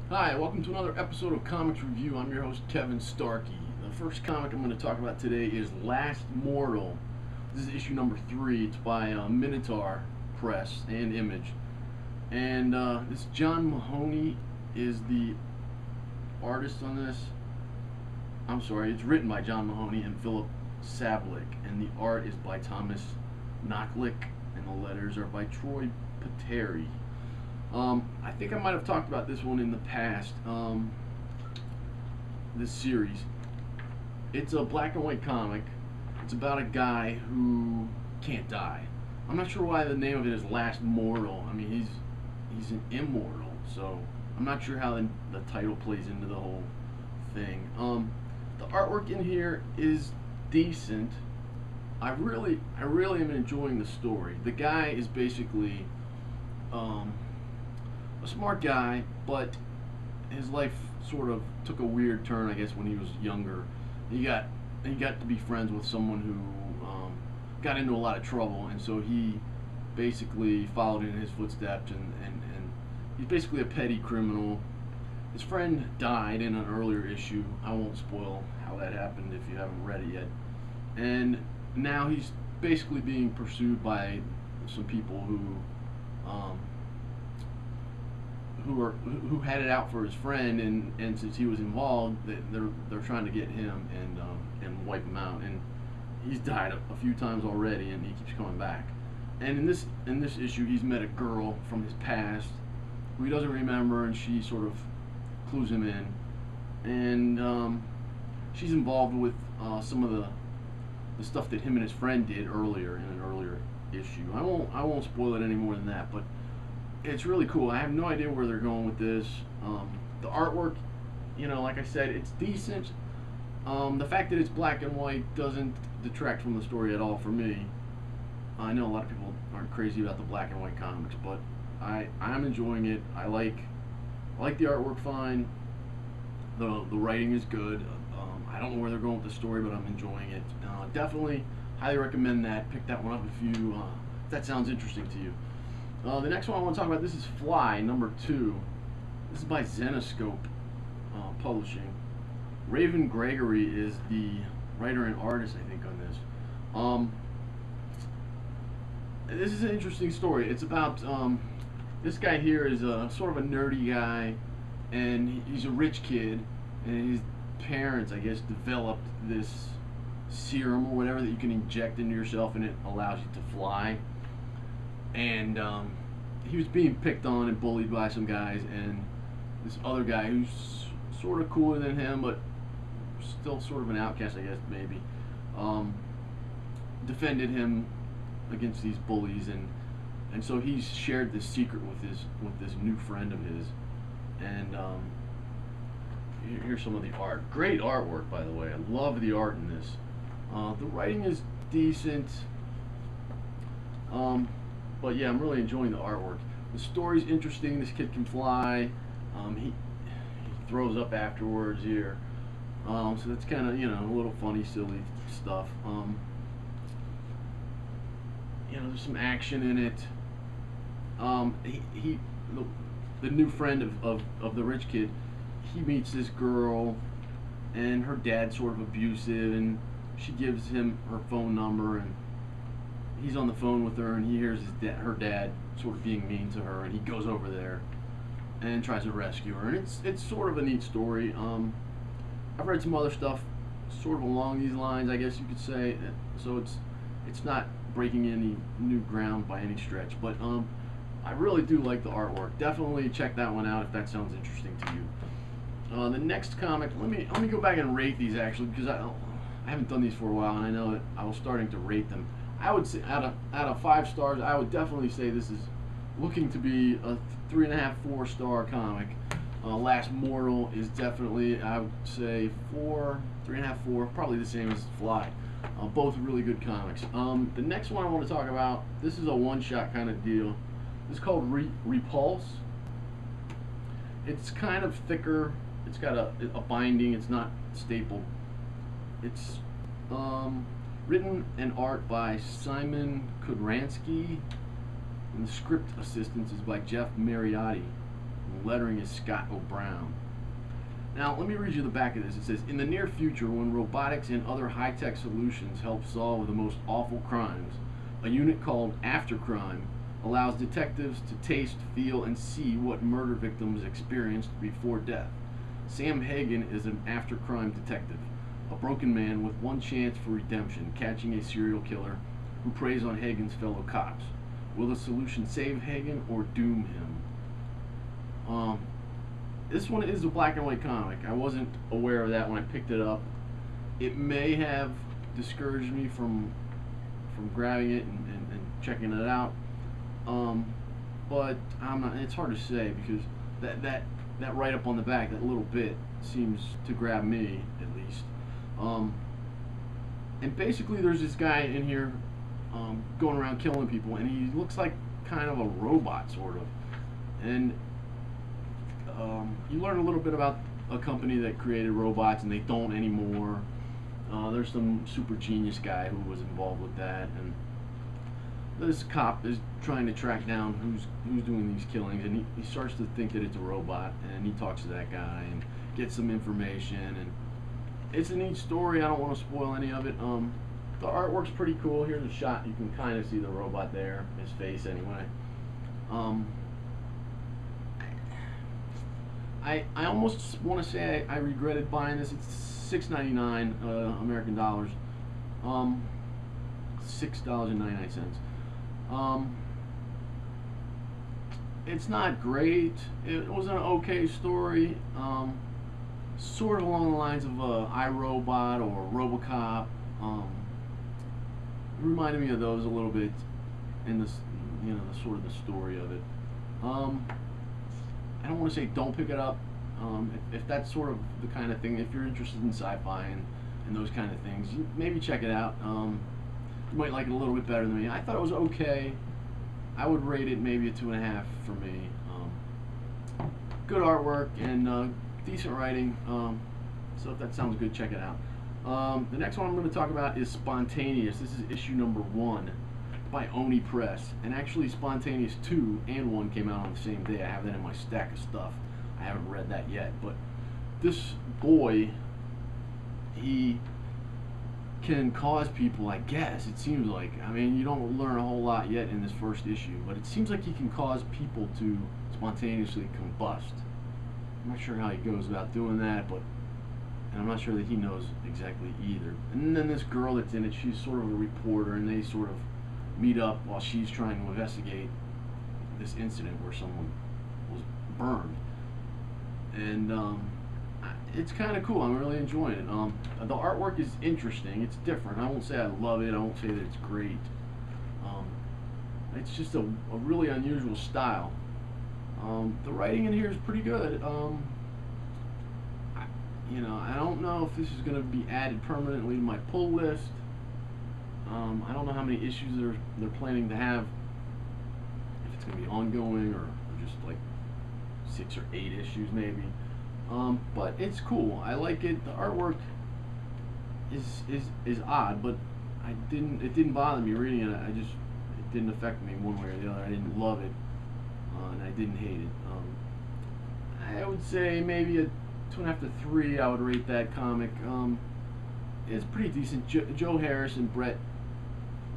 Hi, welcome to another episode of Comics Review. I'm your host, Kevin Starkey. The first comic I'm going to talk about today is Last Mortal. This is issue number 3. It's by Minotaur Press and Image. And this John Mahoney is the artist on this. I'm sorry, it's written by John Mahoney and Philip Sablik. And the art is by Thomas Knocklick. And the letters are by Troy Pateri. I think I might have talked about this one in the past, this series. It's a black and white comic. It's about a guy who can't die. I'm not sure why the name of it is Last Mortal. I mean, he's an immortal, so I'm not sure how the title plays into the whole thing. The artwork in here is decent. I really am enjoying the story. The guy is basically a smart guy, but his life sort of took a weird turn, I guess, when he was younger. He got to be friends with someone who got into a lot of trouble, and so he basically followed in his footsteps, and he's basically a petty criminal. His friend died in an earlier issue. I won't spoil how that happened if you haven't read it yet. And now he's basically being pursued by some people who had it out for his friend, and since he was involved, they're trying to get him and wipe him out. And he's died a few times already, and he keeps coming back. And in this issue, he's met a girl from his past who he doesn't remember, and she sort of clues him in, and she's involved with some of the stuff that him and his friend did earlier in an earlier issue. I won't spoil it any more than that, but it's really cool. I have no idea where they're going with this. The artwork, like I said, it's decent. The fact that it's black and white doesn't detract from the story at all for me. I know a lot of people aren't crazy about the black and white comics, but I'm enjoying it. I like the artwork fine. The writing is good. I don't know where they're going with the story, but I'm enjoying it. Definitely highly recommend that. Pick that one up if that sounds interesting to you. The next one I want to talk about, this is Fly, number 2. This is by Zenoscope Publishing. Raven Gregory is the writer and artist, I think, on this. This is an interesting story. It's about, this guy here is sort of a nerdy guy, and he's a rich kid, and his parents, I guess, developed this serum or whatever that you can inject into yourself, and it allows you to fly. And he was being picked on and bullied by some guys, and this other guy who's sort of cooler than him, but still sort of an outcast, I guess, maybe, defended him against these bullies, and so he's shared this secret with this new friend of his. And here's some of the art. Great artwork, by the way. I love the art in this. The writing is decent. But yeah, I'm really enjoying the artwork. The story's interesting. This kid can fly. He throws up afterwards here. So that's kind of, a little funny, silly stuff. There's some action in it. The new friend of the rich kid, he meets this girl, and her dad's sort of abusive, and she gives him her phone number, and he's on the phone with her, and he hears her dad sort of being mean to her, and he goes over there and tries to rescue her. And it's sort of a neat story. I've read some other stuff sort of along these lines, I guess you could say. So it's not breaking any new ground by any stretch, but I really do like the artwork. Definitely check that one out if that sounds interesting to you. The next comic, let me go back and rate these, actually, because I haven't done these for a while, and I know that I was starting to rate them. I would say out of 5 stars, I would definitely say this is looking to be a 3.5, 4-star comic. Last Mortal is definitely, I would say, 4, 3.5, 4, probably the same as Fly. Both really good comics. The next one I want to talk about, this is a one-shot kind of deal. This is called Repulse. It's kind of thicker. It's got a binding. It's not stapled. It's written and art by Simon Kudransky, and the script assistance is by Jeff Mariotti. The lettering is Scott O'Brown. Now, let me read you the back of this. It says, in the near future, when robotics and other high-tech solutions help solve the most awful crimes, a unit called Aftercrime allows detectives to taste, feel, and see what murder victims experienced before death. Sam Hagen is an after-crime detective, a broken man with one chance for redemption, catching a serial killer who preys on Hagen's fellow cops. Will the solution save Hagen or doom him? This one is a black and white comic. I wasn't aware of that when I picked it up. It may have discouraged me from grabbing it and checking it out. But I'm not. It's hard to say because that write up on the back, that little bit, seems to grab me at least. And basically, there's this guy in here going around killing people, and he looks like kind of a robot, sort of. And you learn a little bit about a company that created robots, and they don't anymore. There's some super genius guy who was involved with that, and this cop is trying to track down who's doing these killings, and he starts to think that it's a robot, and he talks to that guy and gets some information, and it's a neat story. I don't want to spoil any of it. The artwork's pretty cool. Here's a shot. You can kind of see the robot there, his face anyway. I almost want to say I regretted buying this. It's $6.99 American dollars. $6.99. It's not great. It was an okay story. Sort of along the lines of iRobot or RoboCop. It reminded me of those a little bit in this, the sort of the story of it. I don't want to say don't pick it up. If that's sort of the kind of thing, if you're interested in sci-fi and those kind of things, maybe check it out. You might like it a little bit better than me. I thought it was okay. I would rate it maybe a 2.5 for me. Good artwork and decent writing. So if that sounds good, check it out. The next one I'm going to talk about is Spontaneous. This is issue number 1 by Oni Press. And actually Spontaneous 2 and 1 came out on the same day. I have that in my stack of stuff. I haven't read that yet. But this boy, he can cause people, I guess, it seems like. I mean, you don't learn a whole lot yet in this first issue, but it seems like he can cause people to spontaneously combust. I'm not sure how he goes about doing that, but and I'm not sure that he knows exactly either. And then this girl that's in it, she's sort of a reporter, and they sort of meet up while she's trying to investigate this incident where someone was burned. And it's kind of cool. I'm really enjoying it. The artwork is interesting. It's different. I won't say I love it. I won't say that it's great. It's just a really unusual style. The writing in here is pretty good. I don't know if this is going to be added permanently to my pull list. I don't know how many issues they're planning to have. If it's going to be ongoing or just like 6 or 8 issues maybe. But it's cool. I like it. The artwork is odd, but it didn't bother me reading it. It didn't affect me one way or the other. I didn't love it, and I didn't hate it. I would say maybe a 2.5 to 3. I would rate that comic. It's pretty decent. Joe Harris and Brett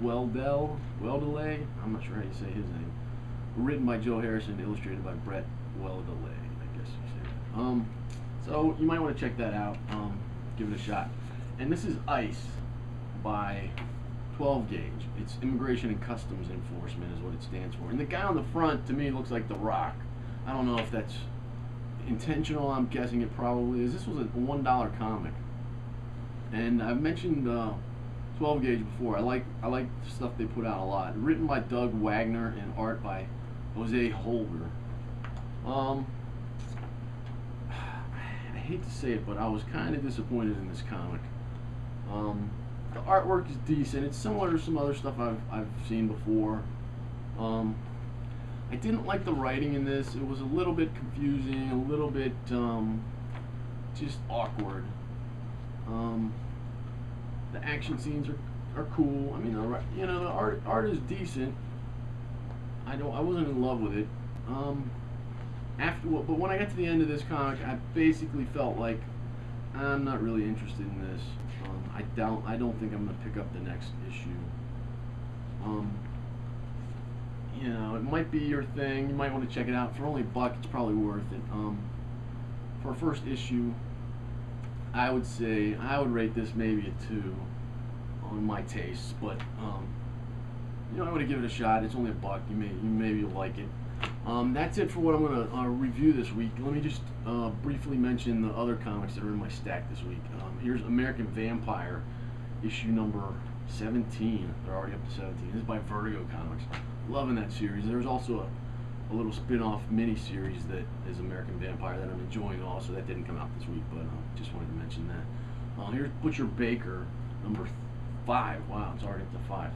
Weldelay. I'm not sure how you say his name. Written by Joe Harris and illustrated by Brett Weldelay, I guess you say. So you might want to check that out. Give it a shot. And this is I.C.E. by 12 Gauge. It's Immigration and Customs Enforcement is what it stands for. And the guy on the front, to me, looks like The Rock. I don't know if that's intentional. I'm guessing it probably is. This was a $1 comic. And I've mentioned 12 Gauge before. I like the stuff they put out a lot. Written by Doug Wagner and art by Jose Holder. I hate to say it, but I was kind of disappointed in this comic. The artwork is decent. It's similar to some other stuff I've seen before. I didn't like the writing in this. It was a little bit confusing, a little bit just awkward. The action scenes are cool. I mean, the art is decent. I wasn't in love with it. but when I got to the end of this comic, I basically felt like I'm not really interested in this. I don't think I'm gonna pick up the next issue. Um, it might be your thing. You might want to check it out for only $1. It's probably worth it. For a first issue, I would say I would rate this maybe a 2 on my tastes, but I'm gonna give it a shot. It's only $1. Maybe you'll like it. That's it for what I'm gonna review this week. Let me just briefly mention the other comics that are in my stack this week. Here's American Vampire, issue number 17. They're already up to 17. This is by Vertigo Comics. Loving that series. There's also a little spin-off mini-series that is American Vampire that I'm enjoying also. That didn't come out this week, but just wanted to mention that. Here's Butcher Baker, number 5. Wow, it's already up to 5.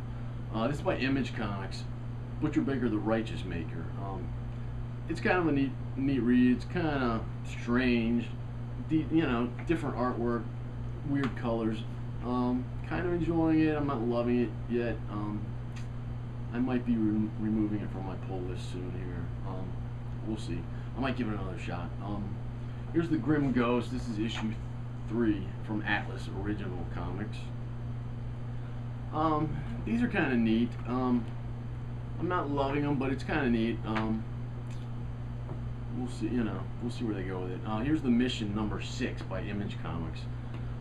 This is by Image Comics. Butcher Baker, the Righteous Maker. It's kind of a neat read. It's kind of strange, different artwork, weird colors. Kind of enjoying it. I'm not loving it yet. I might be removing it from my pull list soon here. We'll see. I might give it another shot. Here's the Grim Ghost. This is issue 3 from Atlas Original Comics. These are kind of neat. I'm not loving them, but it's kind of neat. We'll see. We'll see where they go with it. Here's the Mission number 6 by Image Comics.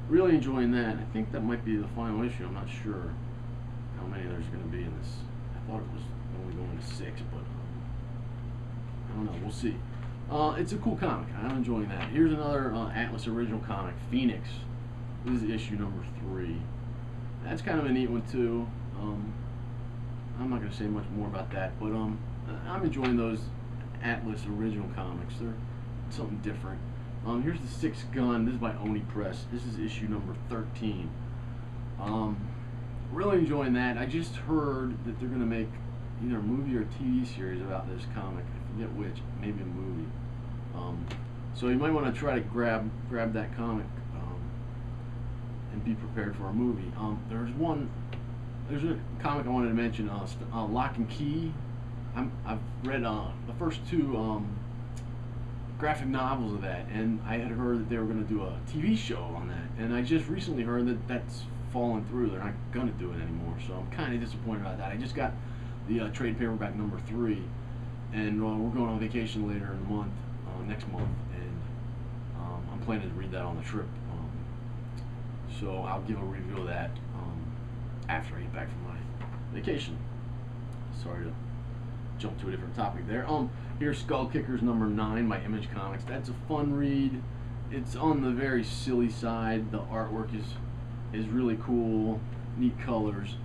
Really enjoying that. I think that might be the final issue. I'm not sure how many there's going to be in this. I thought it was only going to 6, but I don't know. We'll see. It's a cool comic. I'm enjoying that. Here's another Atlas Original comic, Phoenix. This is issue number 3. That's kind of a neat one too. I'm not going to say much more about that, but I'm enjoying those Atlas Original comics. They're something different. Here's the Sixth Gun. This is by Oni Press. This is issue number 13. Really enjoying that. I just heard that they're going to make either a movie or a TV series about this comic. I forget which. Maybe a movie. So you might want to try to grab that comic and be prepared for a movie. There's a comic I wanted to mention. Lock and Key. I've read the first 2 graphic novels of that, and I had heard that they were going to do a TV show on that, and I just recently heard that that's fallen through. They're not going to do it anymore, so I'm kind of disappointed about that. I just got the trade paperback number 3, and we're going on vacation later in the month, next month, and I'm planning to read that on the trip. So I'll give a review of that after I get back from my vacation. Sorry to jump to a different topic there. Here's Skull Kickers number 9 by Image Comics. That's a fun read. It's on the very silly side. The artwork is really cool, neat colors.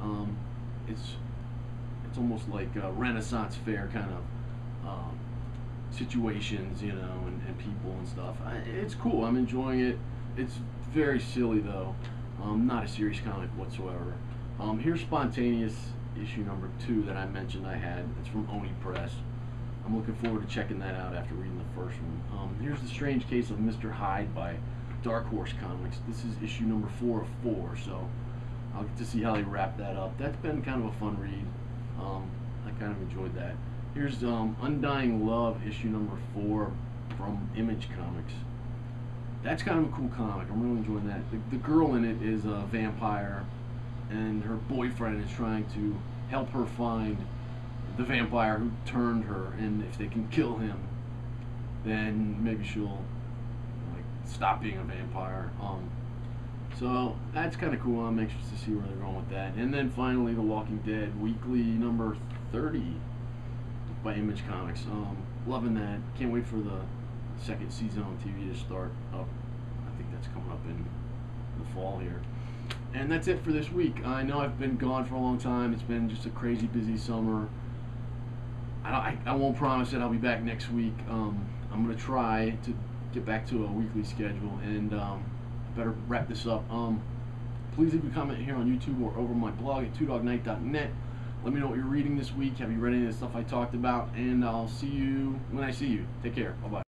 It's almost like a Renaissance fair kind of situations, and people and stuff. It's cool. I'm enjoying it. It's very silly though. Not a serious comic whatsoever. Here's Spontaneous issue number 2 that I mentioned I had. It's from Oni Press. I'm looking forward to checking that out after reading the first one. Here's The Strange Case of Mr. Hyde by Dark Horse Comics. This is issue number 4 of 4, so I'll get to see how they wrap that up. That's been kind of a fun read. I kind of enjoyed that. Here's Undying Love issue number 4 from Image Comics. That's kind of a cool comic. I'm really enjoying that. The girl in it is a vampire, and her boyfriend is trying to help her find the vampire who turned her, and if they can kill him, then maybe she'll stop being a vampire. So that's kind of cool. I'm anxious to see where they're going with that. And then finally, The Walking Dead Weekly number 30 by Image Comics. Loving that. Can't wait for the second season on TV to start up. I think that's coming up in the fall here. And that's it for this week. I know I've been gone for a long time. It's been just a crazy busy summer. I won't promise that I'll be back next week. I'm going to try to get back to a weekly schedule, and better wrap this up. Please leave a comment here on YouTube or over my blog at twodognight.net. Let me know what you're reading this week. Have you read any of the stuff I talked about? And I'll see you when I see you. Take care. Bye-bye.